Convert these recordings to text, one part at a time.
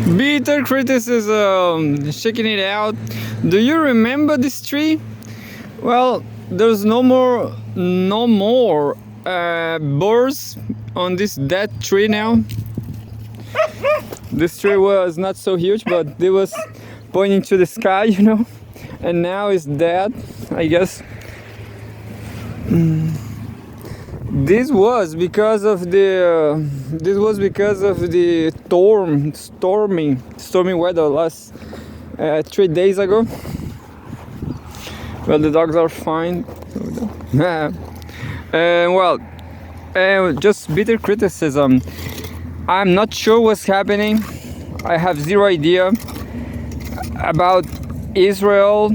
Bitter criticism, checking it out. Do you remember this tree? Well, there's no more birds on this dead tree now. This tree was not so huge, but it was pointing to the sky, you know, and now it's dead, I guess. This was because of the stormy weather last 3 days ago. Well, the dogs are fine. Just bitter criticism. I'm not sure what's happening. I have zero idea about Israel.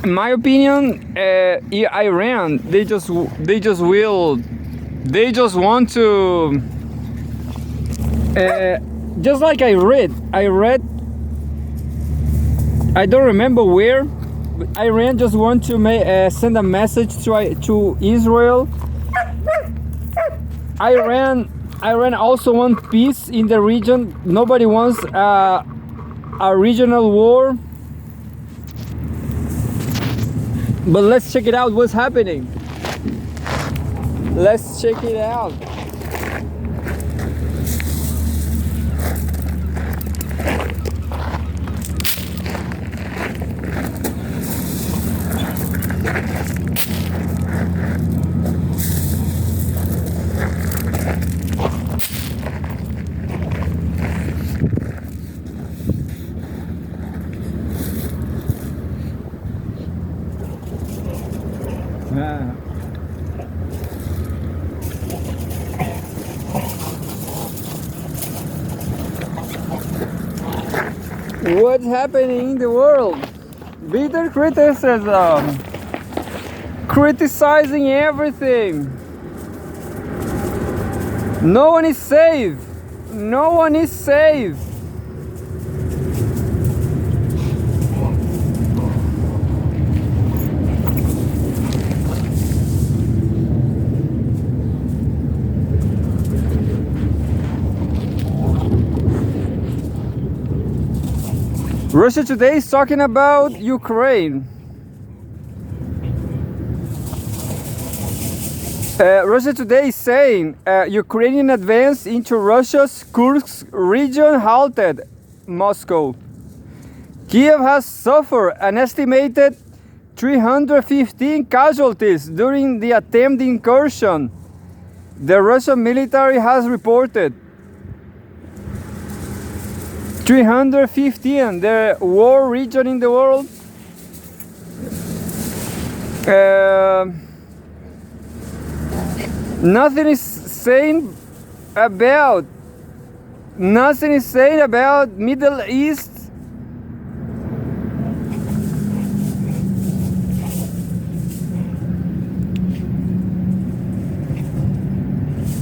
In my opinion, Iran, they just want to, just like I read, I don't remember where, but Iran just want to send a message to Israel. Iran also wants peace in the region. Nobody wants a regional war. But let's check it out, what's happening. Let's check it out. What's happening in the world? Bitter criticism, criticizing everything. No one is safe. No one is safe. Russia Today is talking about Ukraine. Russia Today is saying Ukrainian advance into Russia's Kursk region halted Moscow. Kiev has suffered an estimated 315 casualties during the attempted incursion, the Russian military has reported. 315, the war region in the world. Nothing is saying about Middle East.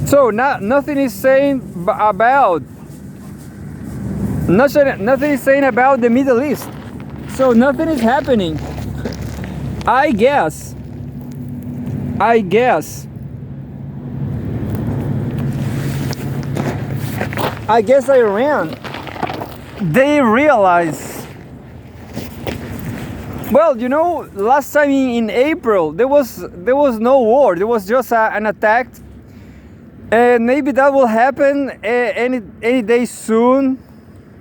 So nothing is saying about the Middle East. So nothing is happening. I guess Iran, they realize, well, you know, last time in April there was no war, there was just an attack, and maybe that will happen any day soon.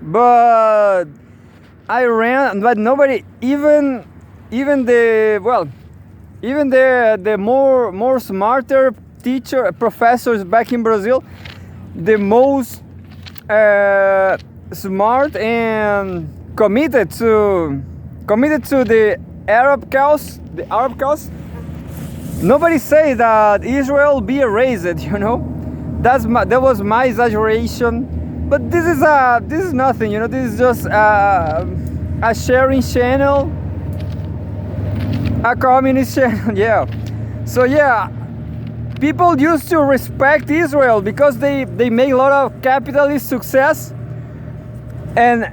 But Iran, but nobody, even the more smarter professors back in Brazil, the most smart and committed to the Arab cause. Nobody say that Israel be erased. You know, that was my exaggeration. But this is nothing. You know, this is just a sharing channel, a communist channel. Yeah. So yeah. People used to respect Israel because they make a lot of capitalist success, and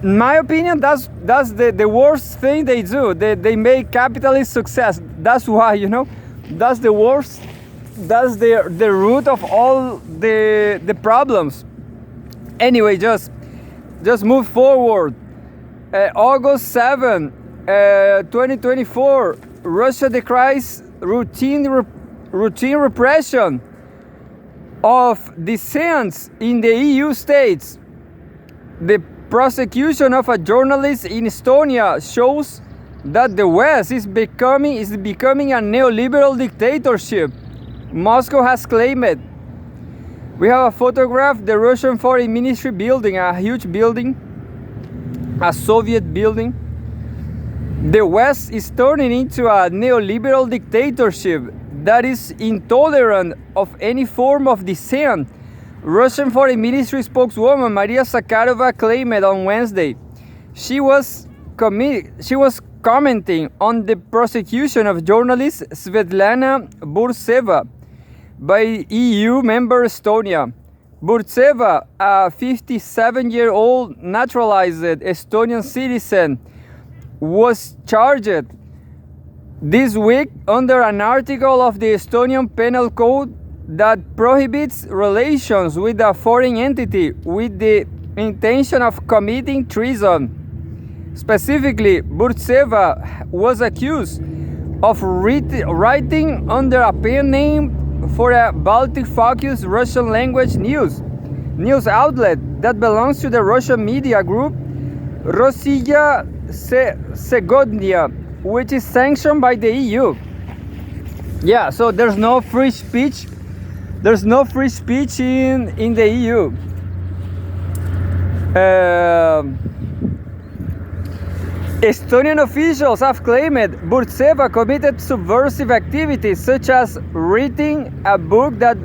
in my opinion, that's the worst thing they do. They make capitalist success. That's why, you know, that's the worst. That's the root of all the problems. Anyway, just just move forward. August 7, 2024, Russia decries routine repression of dissents in the EU states. The prosecution of a journalist in Estonia shows that the West is becoming a neoliberal dictatorship, Moscow has claimed it. We have a photograph, the Russian Foreign Ministry building, a huge building, a Soviet building. The West is turning into a neoliberal dictatorship that is intolerant of any form of dissent, Russian Foreign Ministry spokeswoman Maria Zakharova claimed on Wednesday. She was commenting on the prosecution of journalist Svetlana Burtseva by EU member Estonia. Burtseva, a 57-year-old naturalized Estonian citizen, was charged this week under an article of the Estonian Penal Code that prohibits relations with a foreign entity with the intention of committing treason. Specifically, Burtseva was accused of writing under a pen name for a Baltic-focused Russian-language news outlet that belongs to the Russian media group Rossiya Segodnya, which is sanctioned by the EU. Yeah, so there's no free speech. There's no free speech in the EU. Estonian officials have claimed Burtseva committed subversive activities such as reading a book that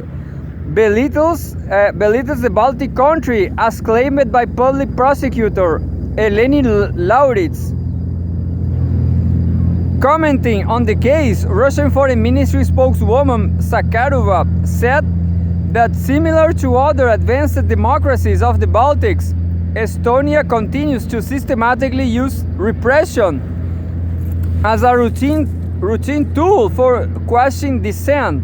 belittles the Baltic country, as claimed by public prosecutor Eleni Lauritz. Commenting on the case, Russian Foreign Ministry spokeswoman Zakharova said that similar to other advanced democracies of the Baltics, Estonia continues to systematically use repression as a routine tool for quashing dissent.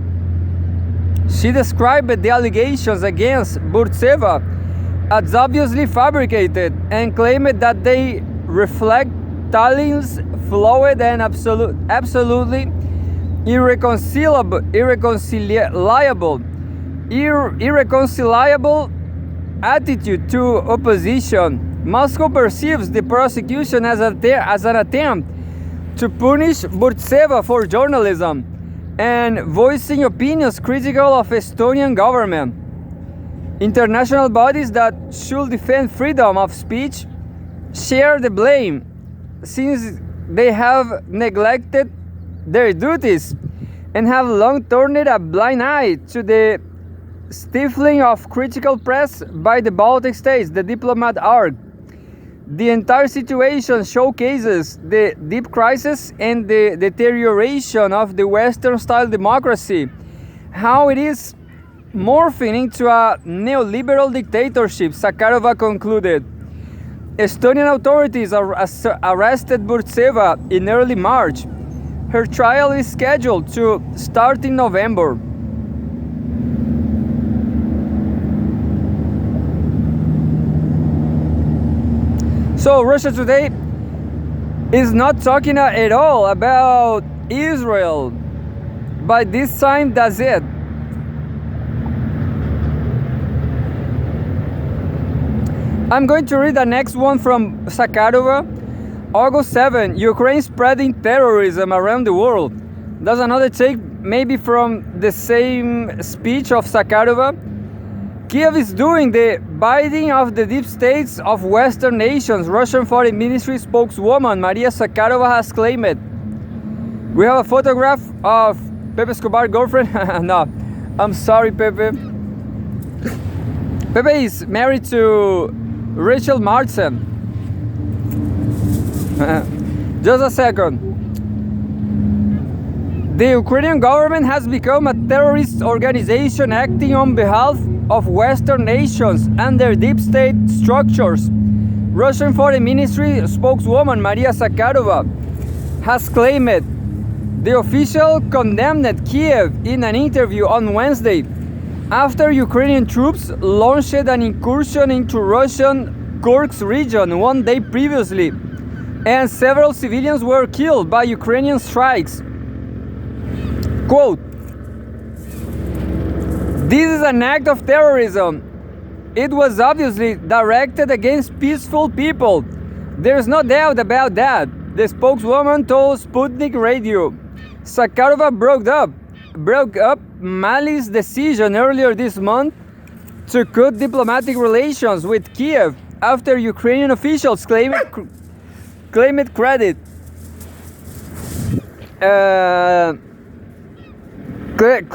She described the allegations against Burtseva as obviously fabricated and claimed that they reflect Tallinn's flawed and absolutely irreconcilable attitude to opposition. Moscow perceives the prosecution as an attempt to punish Burtseva for journalism and voicing opinions critical of Estonian government. International bodies that should defend freedom of speech share the blame, since they have neglected their duties and have long turned a blind eye to the stifling of critical press by the Baltic states, the diplomat argued. The entire situation showcases the deep crisis and the deterioration of the Western-style democracy, how it is morphing into a neoliberal dictatorship, Zakharova concluded. Estonian authorities arrested Burtseva in early March. Her trial is scheduled to start in November. So Russia Today is not talking at all about Israel, but this time does it. I'm going to read the next one from Zakharova. August 7, Ukraine spreading terrorism around the world. That's another take, maybe from the same speech of Zakharova. Kiev is doing the bidding of the deep states of Western nations, Russian Foreign Ministry spokeswoman Maria Zakharova has claimed. We have a photograph of Pepe Escobar's girlfriend. No, I'm sorry, Pepe. Pepe is married to Rachel Martin. Just a second. The Ukrainian government has become a terrorist organization acting on behalf of Western nations and their deep state structures. Russian Foreign Ministry spokeswoman Maria Zakharova has claimed. The official condemned Kiev in an interview on Wednesday after Ukrainian troops launched an incursion into Russian Kursk region one day previously, and several civilians were killed by Ukrainian strikes. Quote, "This is an act of terrorism. It was obviously directed against peaceful people. There's no doubt about that," the spokeswoman told Sputnik Radio. Zakharova broke up Mali's decision earlier this month to cut diplomatic relations with Kiev after Ukrainian officials claimed credit.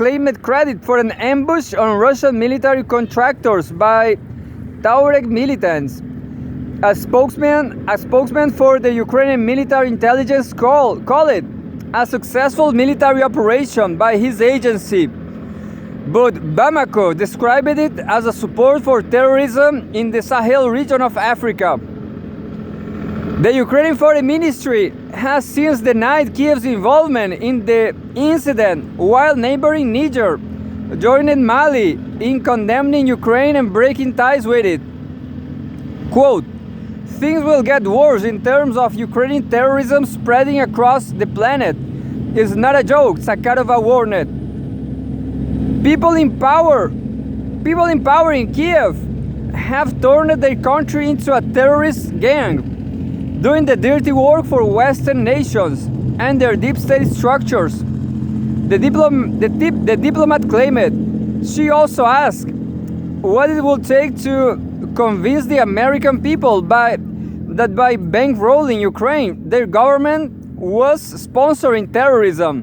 Claimed credit for an ambush on Russian military contractors by Tuareg militants. A spokesman for the Ukrainian military intelligence called it a successful military operation by his agency. But Bamako described it as a support for terrorism in the Sahel region of Africa. The Ukrainian Foreign Ministry has since denied Kiev's involvement in the incident, while neighboring Niger joined Mali in condemning Ukraine and breaking ties with it. Quote, "Things will get worse in terms of Ukrainian terrorism spreading across the planet. It's not a joke," Zakharova warned. People in power in Kiev have turned their country into a terrorist gang, doing the dirty work for Western nations and their deep state structures. The diplomat claimed. She also asked what it will take to convince the American people that by bankrolling Ukraine, their government was sponsoring terrorism.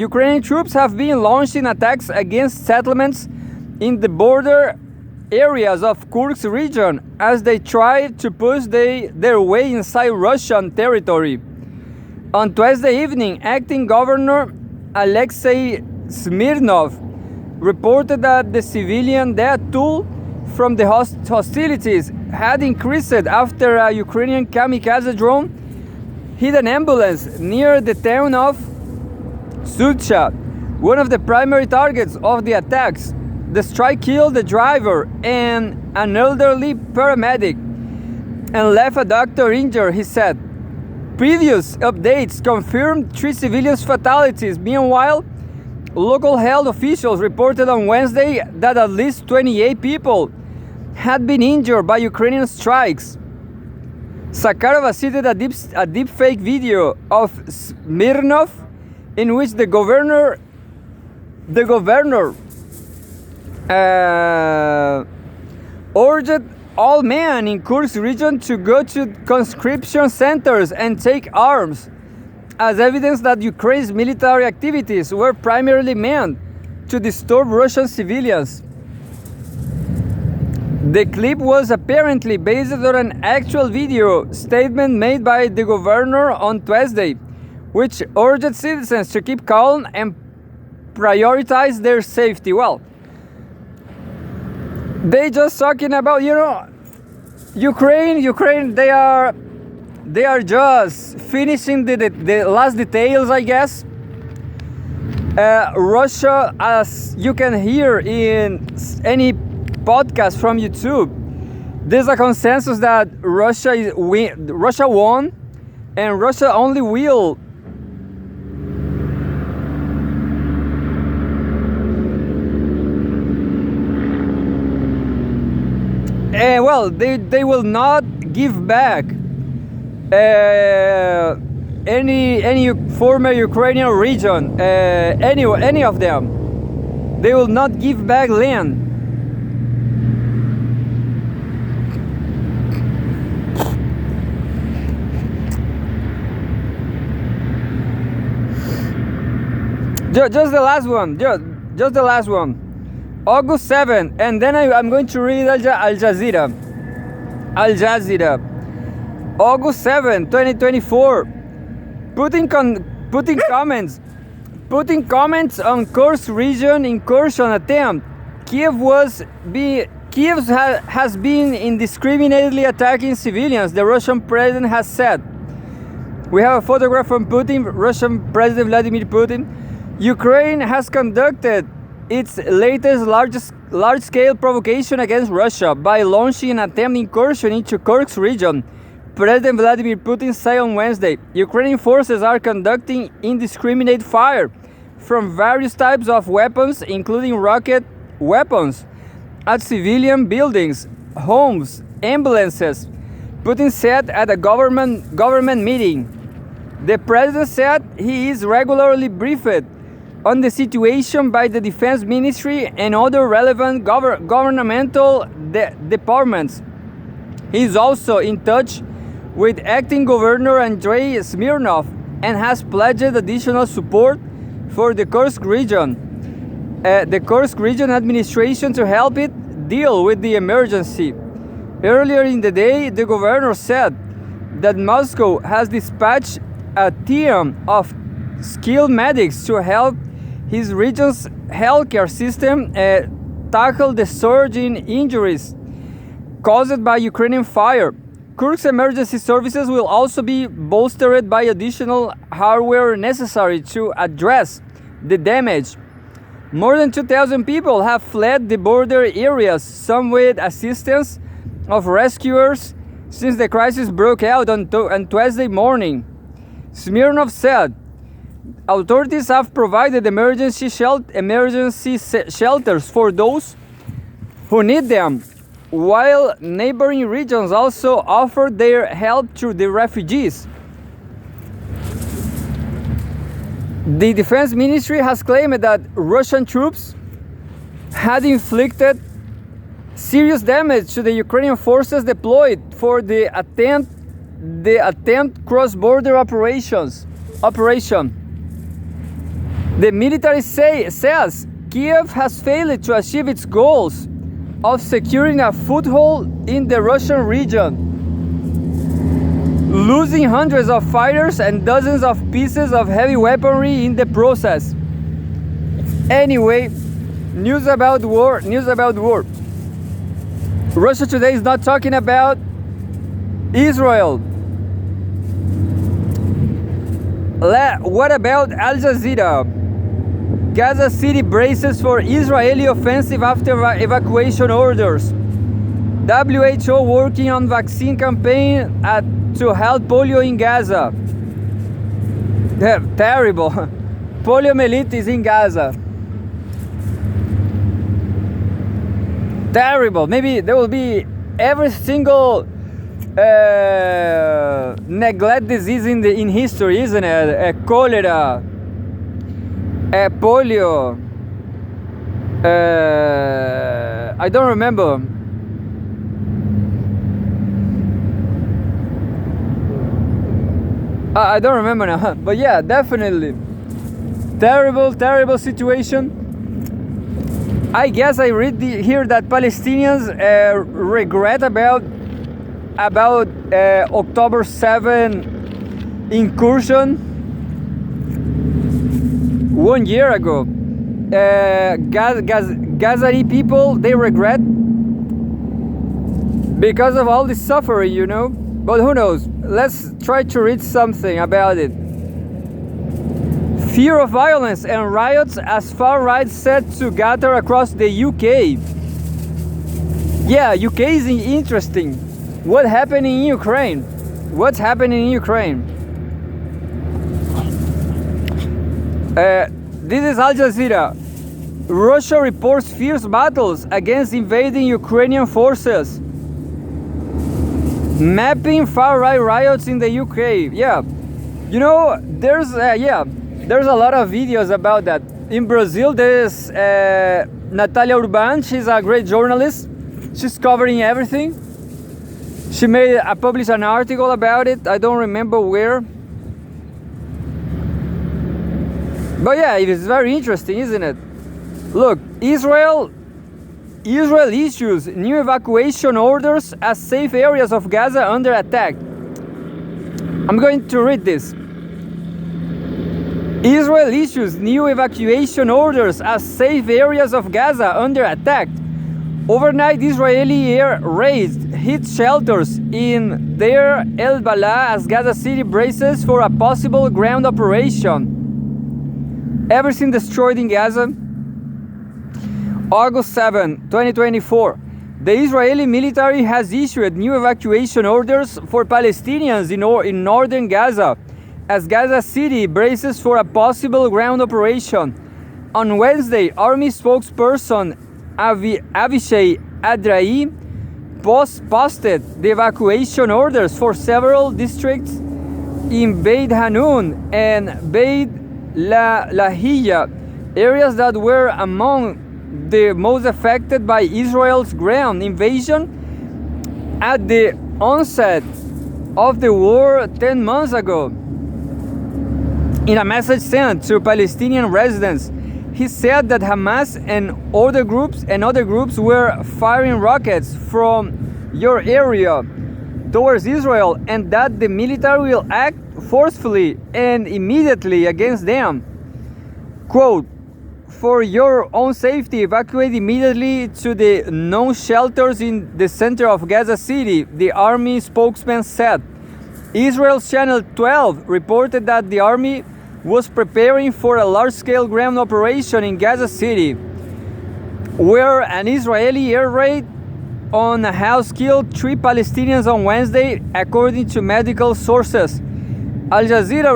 Ukrainian troops have been launching attacks against settlements in the border areas of Kursk region as they try to push their way inside Russian territory. On Tuesday evening, acting governor Alexei Smirnov reported that the civilian death toll from the hostilities had increased after a Ukrainian kamikaze drone hit an ambulance near the town of Sucha, one of the primary targets of the attacks. The strike killed the driver and an elderly paramedic and left a doctor injured, he said. Previous updates confirmed 3 civilians' fatalities. Meanwhile, local health officials reported on Wednesday that at least 28 people had been injured by Ukrainian strikes. Zakharova cited a deepfake video of Smirnov in which the governor urged all men in Kursk region to go to conscription centers and take arms, as evidence that Ukraine's military activities were primarily meant to disturb Russian civilians. The clip was apparently based on an actual video statement made by the governor on Tuesday, which urged citizens to keep calm and prioritize their safety. Well, they just talking about, Ukraine, they are just finishing the last details, I guess. Russia, as you can hear in any podcast from YouTube, there's a consensus that Russia won, and Russia only will they will not give back any former Ukrainian region, any of them. They will not give back land. Just the last one. Just the last one. August 7th, and then I'm going to read Al Jazeera. August 7, 2024. Putting comments on Kursk region incursion attempt. Kiev has been indiscriminately attacking civilians, the Russian president has said. We have a photograph from Putin, Russian President Vladimir Putin. Ukraine has conducted its latest large-scale provocation against Russia by launching an attempted incursion into Kursk region. President Vladimir Putin said on Wednesday, Ukrainian forces are conducting indiscriminate fire from various types of weapons, including rocket weapons, at civilian buildings, homes, ambulances, Putin said at a government meeting. The president said he is regularly briefed on the situation by the Defense Ministry and other relevant governmental departments. He is also in touch with acting Governor Andrei Smirnov and has pledged additional support for the Kursk region administration to help it deal with the emergency. Earlier in the day, the governor said that Moscow has dispatched a team of skilled medics to help his region's healthcare system tackle the surge in injuries caused by Ukrainian fire. Kursk's emergency services will also be bolstered by additional hardware necessary to address the damage. More than 2,000 people have fled the border areas, some with assistance of rescuers, since the crisis broke out on Tuesday morning. Smirnov said, authorities have provided emergency shelters for those who need them, while neighboring regions also offered their help to the refugees. The Defense Ministry has claimed that Russian troops had inflicted serious damage to the Ukrainian forces deployed for the attempt cross-border operation. The military says Kiev has failed to achieve its goals of securing a foothold in the Russian region, losing hundreds of fighters and dozens of pieces of heavy weaponry in the process. Anyway, news about war. Russia today is not talking about Israel. What about Al Jazeera? Gaza City braces for Israeli offensive after evacuation orders. WHO working on vaccine campaign to help polio in Gaza. Terrible. Poliomyelitis in Gaza. Terrible. Maybe there will be every single neglect disease in history, isn't it? Cholera, polio. I don't remember. I don't remember now. But yeah, definitely. Terrible situation. I guess I read here that Palestinians regret about October 7 incursion 1 year ago. Gazari people, they regret because of all this suffering, you know. But who knows? Let's try to read something about it. Fear of violence and riots as far right set to gather across the UK. Yeah, UK is interesting. What happened in Ukraine? What's happening in Ukraine? This is Al Jazeera. Russia reports fierce battles against invading Ukrainian forces. Mapping far-right riots in the UK. Yeah, you know, there's a lot of videos about that. In Brazil, there's Natalia Urban. She's a great journalist. She's covering everything. She published an article about it. I don't remember where. But yeah, it is very interesting, isn't it? Look, Israel issues new evacuation orders as safe areas of Gaza under attack. I'm going to read this. Israel issues new evacuation orders as safe areas of Gaza under attack. Overnight, Israeli air raids hit shelters in Deir el-Balah as Gaza City braces for a possible ground operation. Everything destroyed in Gaza. August 7, 2024. The Israeli military has issued new evacuation orders for Palestinians in northern Gaza, as Gaza City braces for a possible ground operation. On Wednesday, Army spokesperson Avishai Adrai posted the evacuation orders for several districts in Beit Hanun and Beit Lahiyah, areas that were among the most affected by Israel's ground invasion at the onset of the war 10 months ago. In a message sent to Palestinian residents, he said that Hamas and other groups were firing rockets from your area towards Israel, and that the military will act forcefully and immediately against them. Quote, "For your own safety, evacuate immediately to the known shelters in the center of Gaza City," the army spokesman said. Israel's Channel 12 reported that the army was preparing for a large-scale ground operation in Gaza City, where an Israeli air raid on a house killed 3 Palestinians on Wednesday, according to medical sources. Al Jazeera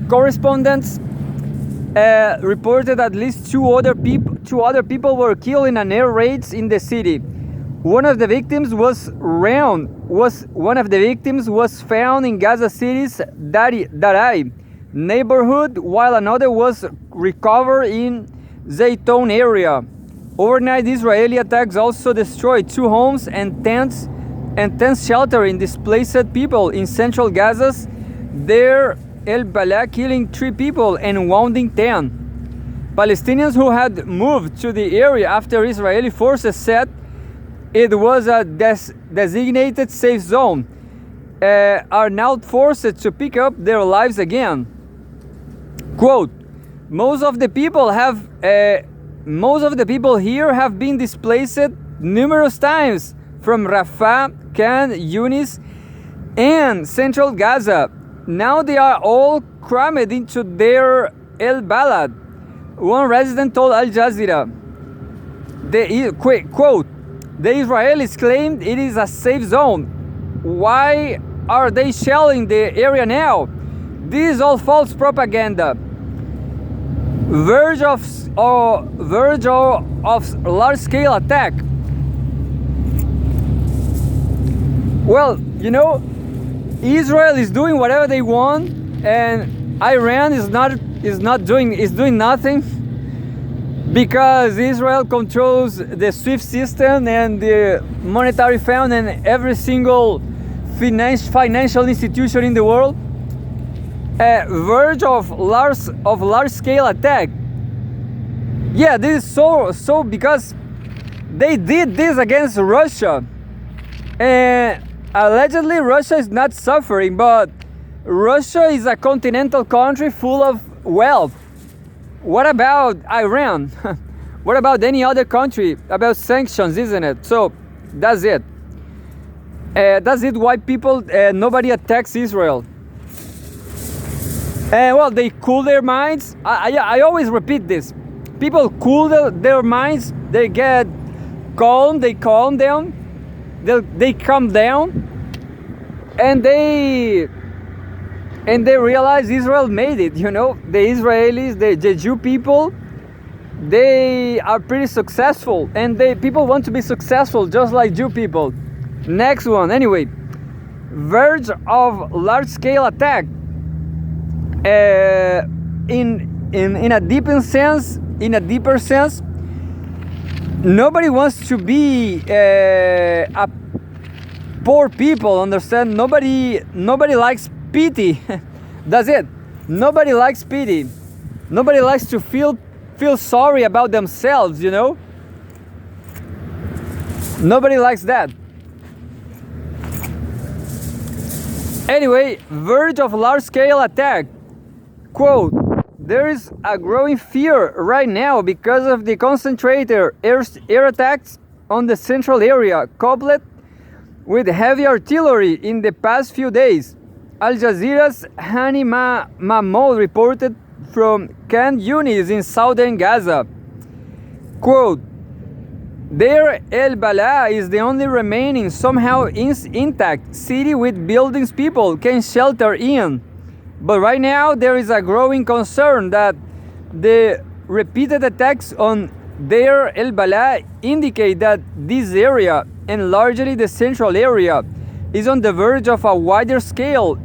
correspondents reported at least two other people were killed in an air raids in the city. One of the victims was found in Gaza City's Darai neighborhood, while another was recovered in Zaytoun area. Overnight Israeli attacks also destroyed 2 homes and tents sheltering displaced people in central Gaza's Deir el-Balah, killing 3 people and wounding 10. Palestinians who had moved to the area after Israeli forces said it was a designated safe zone, are now forced to pick up their lives again. Quote, most of the people here have been displaced numerous times from Rafah, Khan Yunis, and central Gaza. Now they are all crammed into Deir el-Balah, one resident told Al Jazeera. Quote, the Israelis claimed it is a safe zone. Why are they shelling the area now? This is all false propaganda. Verge of large-scale attack. Well, you know, Israel is doing whatever they want, and Iran is doing nothing, because Israel controls the SWIFT system and the monetary fund and every single financial institution in the world. Verge of large-scale attack. Yeah, this is so because they did this against Russia, and allegedly Russia is not suffering, but Russia is a continental country full of wealth. What about Iran? What about any other country? About sanctions, isn't it? So that's it. That's it. Why nobody attacks Israel? Well, they cool their minds. I always repeat this. People cool their minds. They get calm. They calm down. They calm down, and they realize Israel made it. You know, the Israelis, the Jew people, they are pretty successful, and people want to be successful just like Jew people. Next one, anyway, verge of large-scale attack. In a deeper sense, nobody wants to be a poor people. Understand? Nobody likes pity. That's it. Nobody likes pity. Nobody likes to feel sorry about themselves, you know? Nobody likes that. Anyway, verge of large-scale attack. Quote, there is a growing fear right now because of the concentrated air attacks on the central area, coupled with heavy artillery in the past few days. Al Jazeera's Hani Mahmoud reported from Khan Yunis in southern Gaza. Quote, Deir el-Bala is the only remaining somehow intact city with buildings people can shelter in. But right now there is a growing concern that the repeated attacks on Deir el-Bala indicate that this area, and largely the central area, is on the verge of a wider scale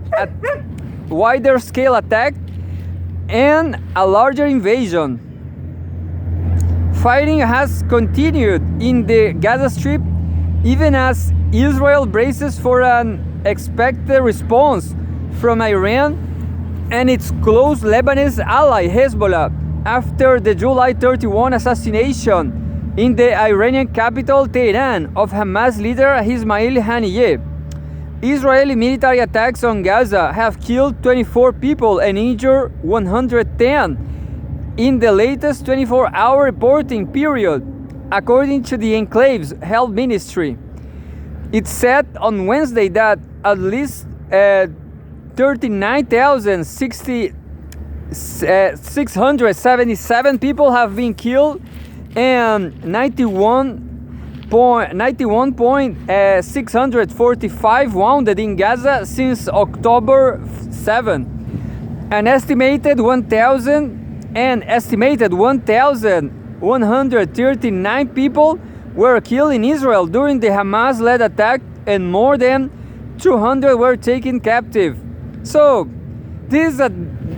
attack and a larger invasion. Fighting has continued in the Gaza Strip even as Israel braces for an expected response from Iran and its close Lebanese ally Hezbollah after the July 31 assassination in the Iranian capital Tehran of Hamas leader Ismail Haniyeh. Israeli military attacks on Gaza have killed 24 people and injured 110 in the latest 24-hour reporting period, according to the enclave's health ministry. It said on Wednesday that at least 39,677 people have been killed and 91,645 wounded in Gaza since October 7. An estimated 1,139 people were killed in Israel during the Hamas-led attack and more than 200 were taken captive. So, this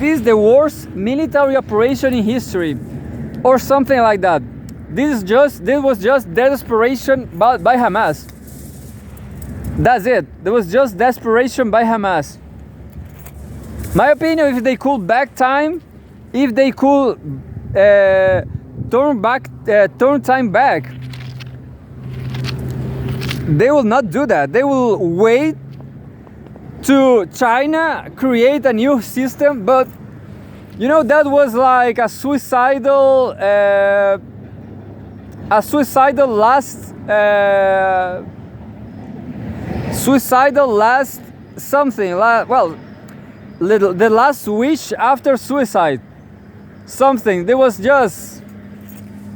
is the worst military operation in history, or something like that. This was just desperation by Hamas. That's it. There was just desperation by Hamas. My opinion, if they could back time, if they could turn time back, they will not do that. They will wait to China create a new system, but you know, that was like a suicidal last something, the last wish after suicide something. There was just,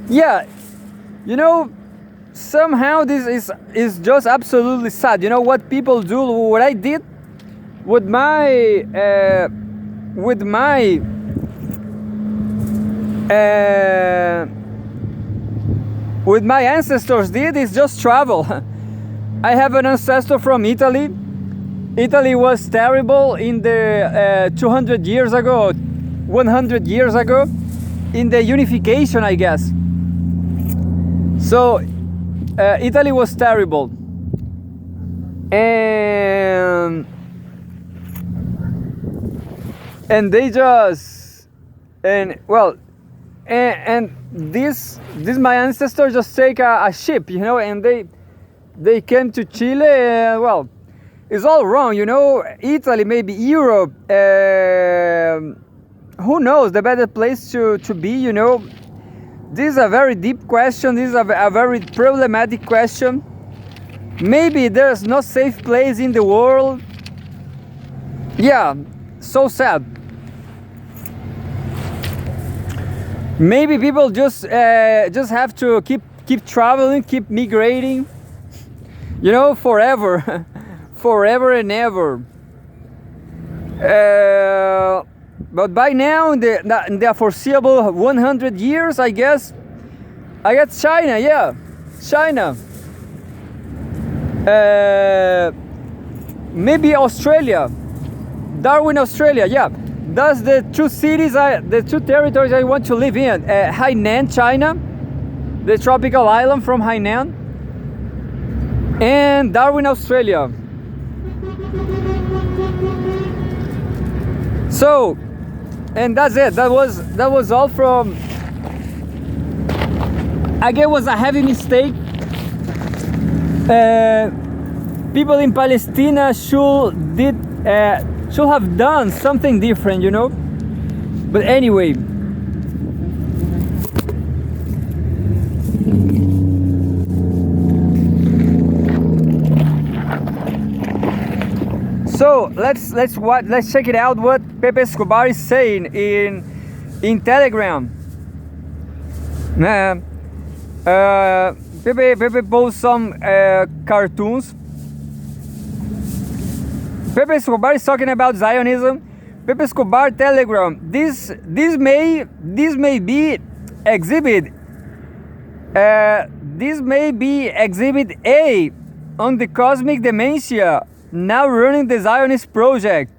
yeah, you know, somehow this is just absolutely sad. You know what people do, what I did with my ancestors did is just travel. I have an ancestor from Italy. Italy was terrible in the 200 years ago, 100 years ago, in the unification, I guess. So Italy was terrible, and they just and this my ancestors just take a ship, you know, and they came to Chile, and well, it's all wrong, you know. Italy, maybe Europe, who knows, the better place to be, you know. This is a very deep question. This is a very problematic question. Maybe there's no safe place in the world. Yeah, so sad. Maybe people just have to keep traveling, keep migrating, you know, forever, forever and ever. But by now, in the foreseeable 100 years, I guess China, yeah, China. Maybe Australia, Darwin, Australia, yeah. That's the two territories I want to live in. Hainan, China, the tropical island from Hainan, and Darwin, Australia. So, and that's it. That was all from. Again, it was a heavy mistake. People in Palestine should have done something different, you know. But anyway, so let's check it out what Pepe Escobar is saying in Telegram. Pepe posts some cartoons. Pepe Escobar is talking about Zionism. Pepe Escobar Telegram. This may be exhibit. This may be exhibit A on the cosmic dementia now running the Zionist project.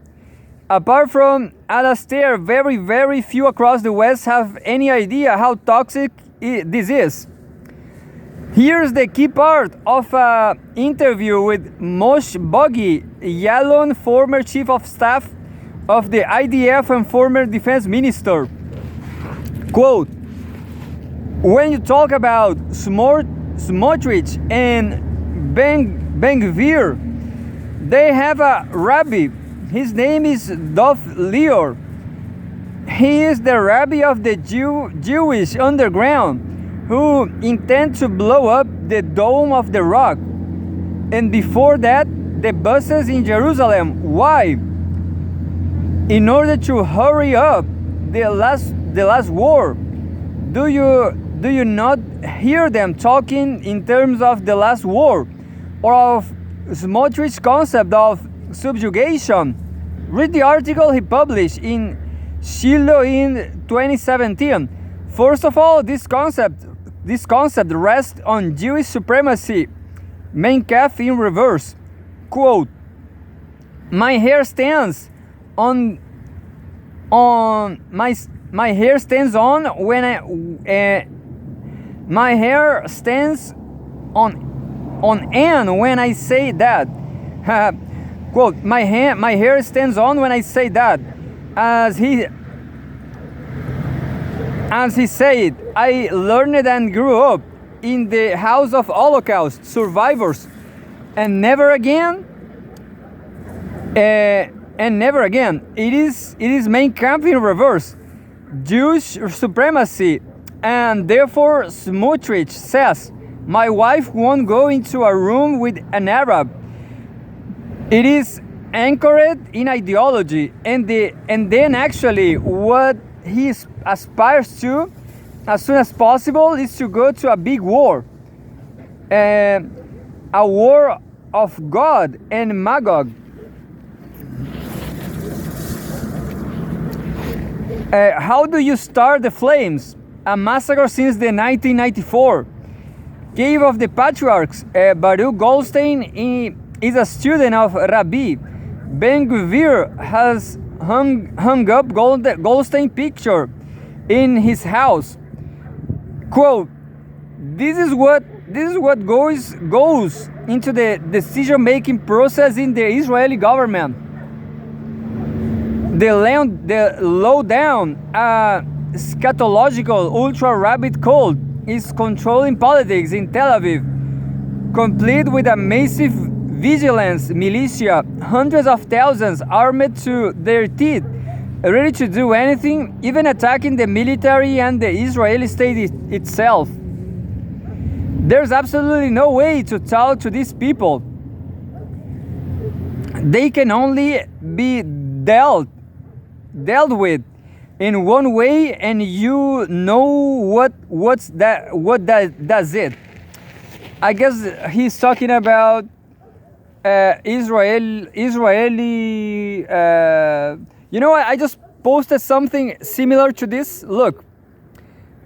Apart from Alastair, very few across the West have any idea how toxic this is. Here's the key part of an interview with Moshe Bogi Yalon, former chief of staff of the IDF and former defense minister. Quote, when you talk about Smotrich and Ben-Gvir, they have a rabbi. His name is Dov Lior. He is the rabbi of the Jewish underground who intend to blow up the Dome of the Rock. And before that, the buses in Jerusalem. Why? In order to hurry up the last war. Do you not hear them talking in terms of the last war or of Smotrich's concept of subjugation? Read the article he published in Shiloh in 2017. First of all, this concept rests on Jewish supremacy. Mein Kampf in reverse. Quote, my hair stands on my hair stands on when my hair stands on end when I say that. Quote, my hair stands on when I say that. As he said, I learned and grew up in the house of Holocaust survivors, and never again. It is Mein Kampf in reverse, Jewish supremacy, and therefore Smotrich says, my wife won't go into a room with an Arab. It is anchored in ideology, and then actually what he aspires to as soon as possible is to go to a big war, a war of God and Magog. How do you start the flames? A massacre since the 1994. Cave of the Patriarchs. Baruch Goldstein is a student of Rabbi. Ben-Gvir has hung up Goldstein picture in his house. Quote, this is what goes into the decision-making process in the Israeli government. The low-down, eschatological ultra-rabbit cult is controlling politics in Tel Aviv, complete with a massive vigilance militia, hundreds of thousands armed to their teeth, ready to do anything, even attacking the military and the Israeli state itself. There's absolutely no way to talk to these people. They can only be dealt with in one way, and you know what does it. I guess he's talking about Israeli. You know what? I just posted something similar to this. Look,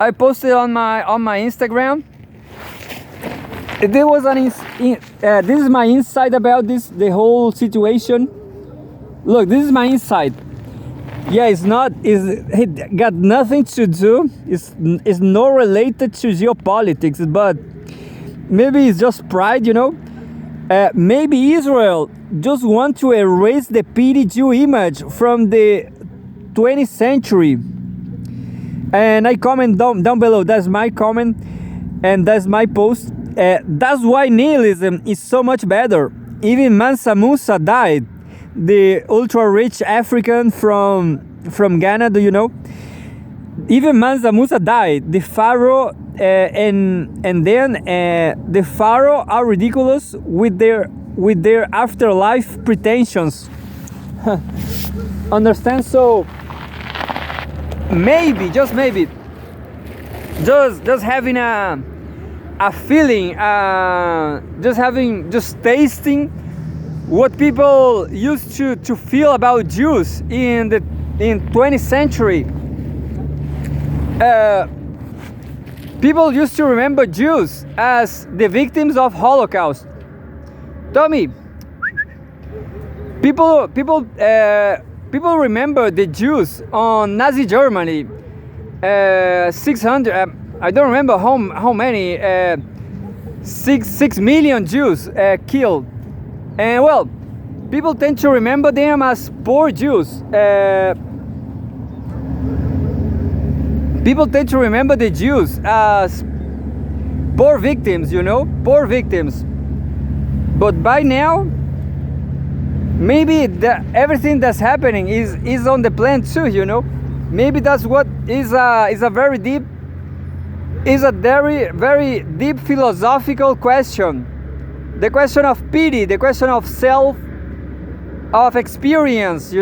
I posted on my Instagram. There was this is my insight about the whole situation. Look, this is my insight. Yeah, it got nothing to do. It's not related to geopolitics, but maybe it's just pride, you know. Maybe Israel just want to erase the petty Jew image from the 20th century. And I comment down below. That's my comment, and that's my post. That's why nihilism is so much better. Even Mansa Musa died. The ultra-rich African from Ghana, do you know? Even Mansa Musa died. The Pharaoh and then the Pharaoh are ridiculous with their afterlife pretensions. Understand? So maybe, just maybe, just having a feeling, just tasting what people used to feel about Jews in 20th century. People used to remember Jews as the victims of Holocaust. Tommy, people remember the Jews on Nazi Germany. 600. I don't remember how many. 6 million Jews killed. And well, people tend to remember them as poor Jews. People tend to remember the Jews as poor victims, poor victims. But by now, maybe everything that's happening is on the plan too, Maybe that's what is a very deep, very deep philosophical question. The question of pity, the question of self, of experience,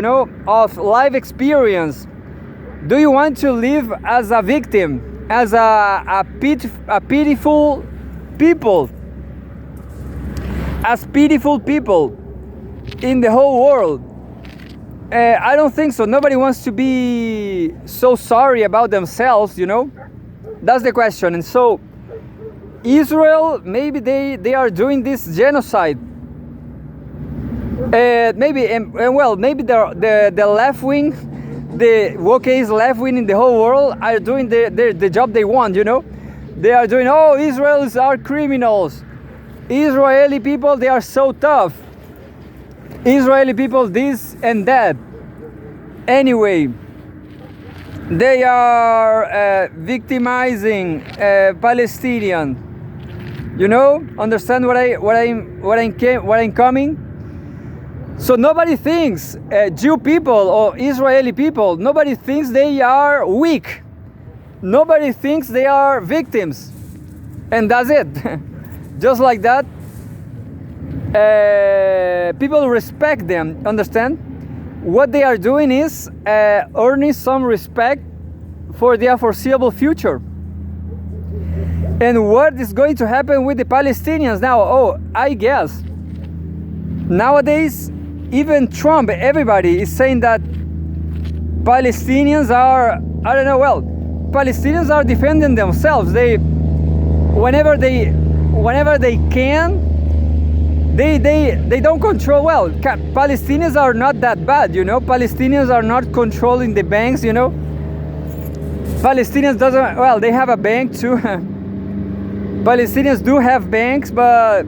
of life experience. Do you want to live as a victim, as a pitiful people, as pitiful people in the whole world? I don't think so. Nobody wants to be so sorry about themselves, That's the question. And so Israel, maybe they are doing this genocide. Maybe the left wing, the wokeist left wing in the whole world are doing the job they want, They are doing, Israelis are criminals. Israeli people, they are so tough. Israeli people this and that. Anyway, they are victimizing Palestinian. Understand what I'm coming? So nobody thinks Jew people or Israeli people, nobody thinks they are weak. Nobody thinks they are victims. And that's it. Just like that, people respect them, understand? What they are doing is earning some respect for their foreseeable future. And what is going to happen with the Palestinians now? I guess nowadays, even Trump, everybody is saying that Palestinians are, Palestinians are defending themselves. Whenever they can, they don't control well. Palestinians are not that bad, Palestinians are not controlling the banks, Palestinians they have a bank too. Palestinians do have banks, but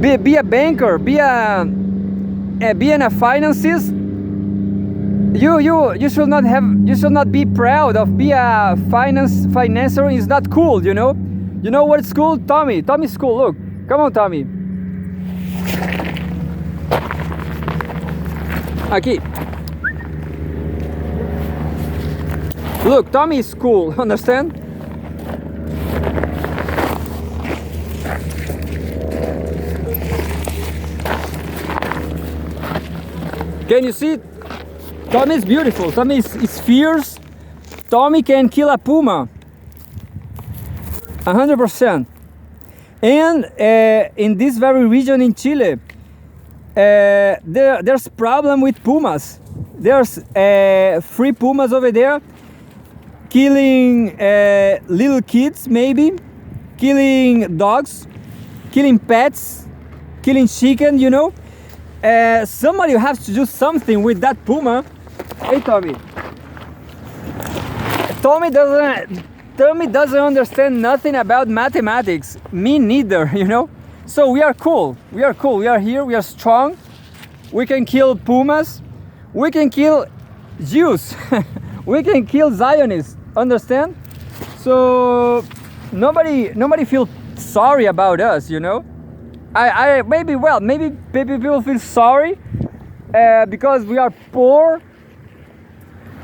be a banker, be in a finances. You should not be proud of be a financer. It's not cool, You know what's cool? Tommy's cool. Look, come on, Tommy. Aqui. Look, Tommy is cool. Understand? Can you see? Tommy is beautiful. Tommy is fierce. Tommy can kill a puma. 100%. And in this very region in Chile, there's problem with pumas. There's 3 pumas over there killing little kids, maybe killing dogs, killing pets, killing chicken. Somebody has to do something with that puma. Hey, Tommy. Tommy doesn't understand nothing about mathematics. Me neither, So we are cool. We are here. We are strong. We can kill pumas. We can kill Jews. We can kill Zionists. Understand? So nobody feels sorry about us, Maybe people feel sorry because we are poor.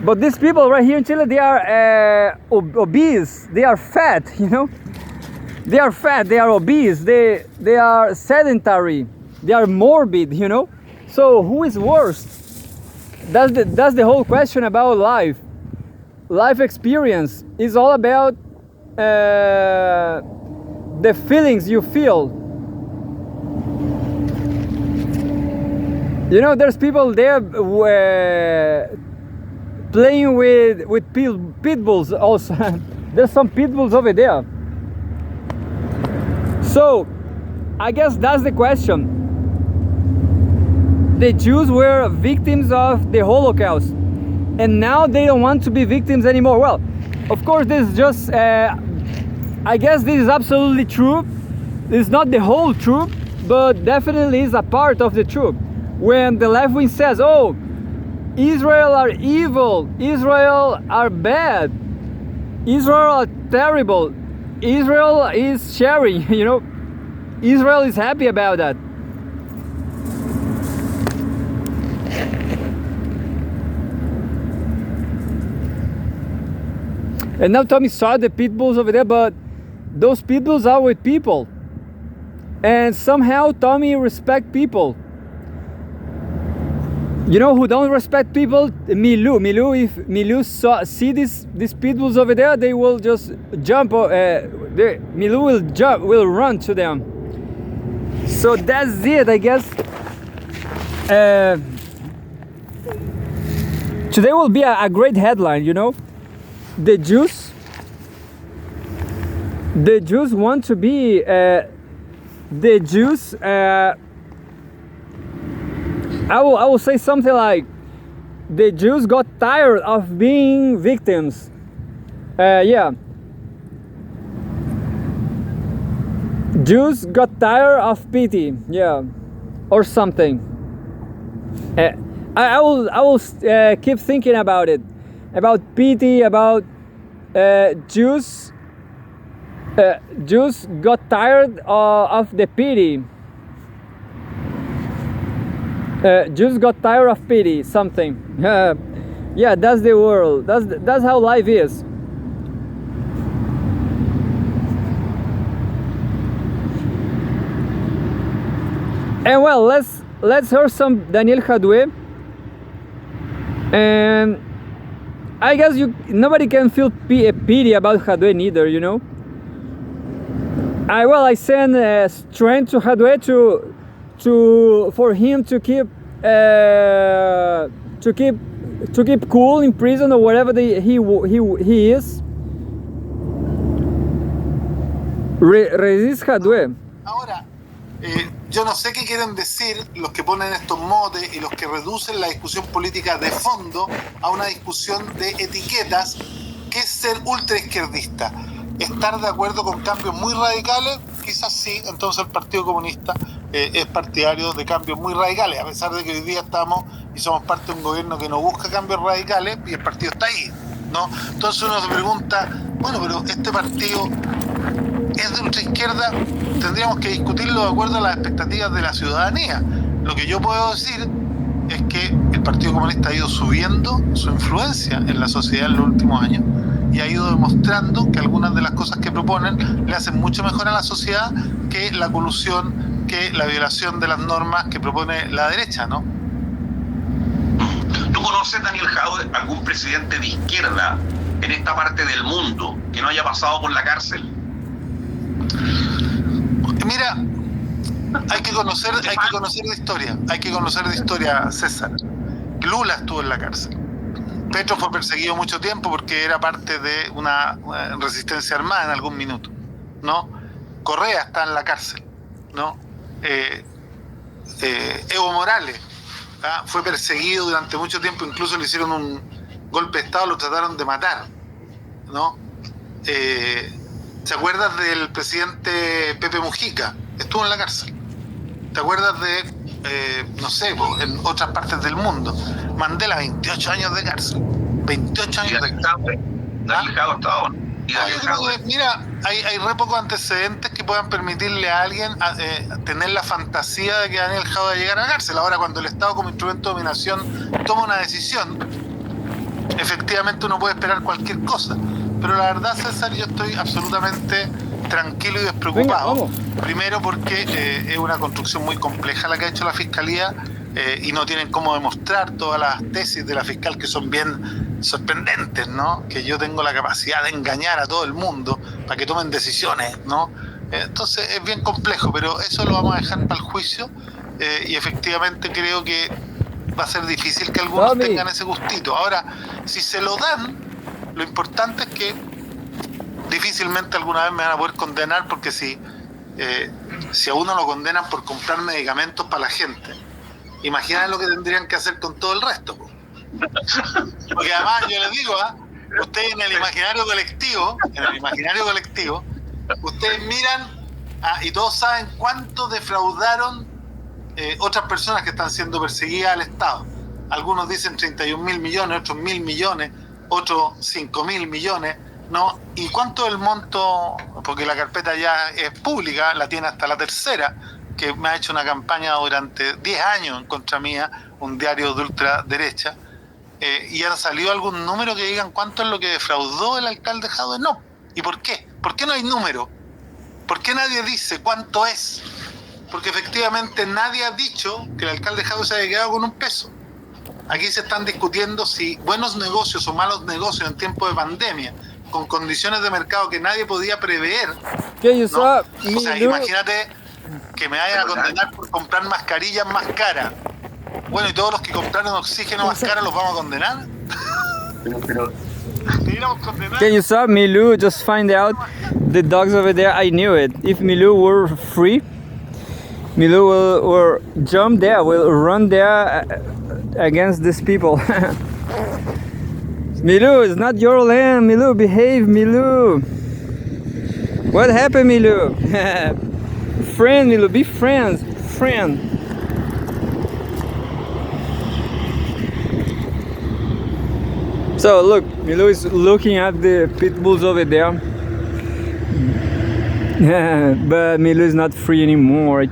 But these people right here in Chile, they are obese. They are fat, They are fat. They are obese. They are sedentary. They are morbid, So who is worse? That's the whole question about life. life experience is all about the feelings you feel. You know, there's people there playing with pit bulls also. There's some pit bulls over there. So I guess that's the question. The Jews were victims of the Holocaust, and now they don't want to be victims anymore. Well, of course, this is just I guess this is absolutely true. It's not the whole truth, but definitely is a part of the truth. When the left wing says, oh, Israel are evil, Israel are bad, Israel are terrible, Israel is sharing, you know, Israel is happy about that. And now Tommy saw the pit bulls over there, but those pit bulls are with people. And somehow Tommy respects people. You know who don't respect people? Milou. If Milou see these pit bulls over there, they will just jump. Milou will run to them. So that's it, I guess. Today will be a great headline, you know. The Jews want to be. The Jews. I will say something like, the Jews got tired of being victims. Yeah. Jews got tired of pity. Yeah. Or something. I will keep thinking about it. About pity, about Jews. Jews got tired of the pity. Jews got tired of pity, something. Yeah, that's the world. That's how life is. And well, let's hear some Daniel Jadwe. And I guess nobody can feel pity about Jadwe neither, you know. I send strength to Jadwe for him to keep cool in prison or whatever he is. Resist Jadwe. Ahora, yo no sé qué quieren decir los que ponen estos motes y los que reducen la discusión política de fondo a una discusión de etiquetas. ¿Qué es ser ultraizquierdista? ¿Estar de acuerdo con cambios muy radicales? Quizás sí, entonces el Partido Comunista es partidario de cambios muy radicales, a pesar de que hoy día estamos y somos parte de un gobierno que no busca cambios radicales y el partido está ahí, ¿no? Entonces uno se pregunta, bueno, pero este partido es de ultraizquierda, tendríamos que discutirlo de acuerdo a las expectativas de la ciudadanía. Lo que yo puedo decir es que el Partido Comunista ha ido subiendo su influencia en la sociedad en los últimos años y ha ido demostrando que algunas de las cosas que proponen le hacen mucho mejor a la sociedad que la colusión, que la violación de las normas que propone la derecha, ¿no? ¿Tú conoces, Daniel Jadwe, algún presidente de izquierda en esta parte del mundo que no haya pasado por la cárcel? Mira, hay que conocer de historia, César. Lula estuvo en la cárcel. Petro fue perseguido mucho tiempo porque era parte de una resistencia armada en algún minuto, ¿no? Correa está en la cárcel, ¿no? Evo Morales fue perseguido durante mucho tiempo, incluso le hicieron un golpe de Estado, lo trataron de matar, ¿no? ¿Te acuerdas del presidente Pepe Mujica? Estuvo en la cárcel. ¿Te acuerdas de, no sé, en otras partes del mundo? Mandela, 28 años de cárcel. 28 años de cárcel. Daniel Jadwe estaba. Mira, hay re pocos antecedentes que puedan permitirle a alguien tener la fantasía de que Daniel Jadwe va a llegar a la cárcel. Ahora, cuando el Estado como instrumento de dominación toma una decisión, efectivamente uno puede esperar cualquier cosa. Pero la verdad, César, yo estoy absolutamente tranquilo y despreocupado. Primero porque es una construcción muy compleja la que ha hecho la Fiscalía y no tienen cómo demostrar todas las tesis de la fiscal que son bien sorprendentes, ¿no? Que yo tengo la capacidad de engañar a todo el mundo para que tomen decisiones, ¿no? Entonces es bien complejo, pero eso lo vamos a dejar para el juicio, y efectivamente creo que va a ser difícil que algunos Tommy. tengan ese gustito. Ahora, si se lo dan, lo importante es que difícilmente alguna vez me van a poder condenar, porque si a uno lo condenan por comprar medicamentos para la gente, imagínate lo que tendrían que hacer con todo el resto, po. Porque además yo les digo, ustedes en el imaginario colectivo, ustedes miran y todos saben cuánto defraudaron otras personas que están siendo perseguidas al Estado. Algunos dicen 31.000 millones, otros 1.000 millones, otros 5.000 millones, ¿no? ¿Y cuánto es el monto? Porque la carpeta ya es pública, la tiene hasta la Tercera, que me ha hecho una campaña durante 10 años en contra mía, un diario de ultraderecha, y han salido algún número que digan cuánto es lo que defraudó el alcalde Jadwe. No. ¿Y por qué? ¿Por qué no hay número? ¿Por qué nadie dice cuánto es? Porque efectivamente nadie ha dicho que el alcalde Jadwe se haya quedado con un peso. Aquí se están discutiendo si buenos negocios o malos negocios en tiempo de pandemia, con condiciones de mercado que nadie podía prever, Okay, ¿no? O sea, imagínate que me vayan a condenar por comprar mascarillas más caras. Bueno, y todos los que compraron oxígeno más caro los vamos a condenar. Can you stop, Milou? Just find out the dogs over there. I knew it. If Milou were free, Milou will jump there, will run there against these people. Milou, it's not your land. Milou, behave, Milou. What happened, Milou? Friend, Milou, be friends. Friend. So look, Milou is looking at the pit bulls over there. But Milou is not free anymore.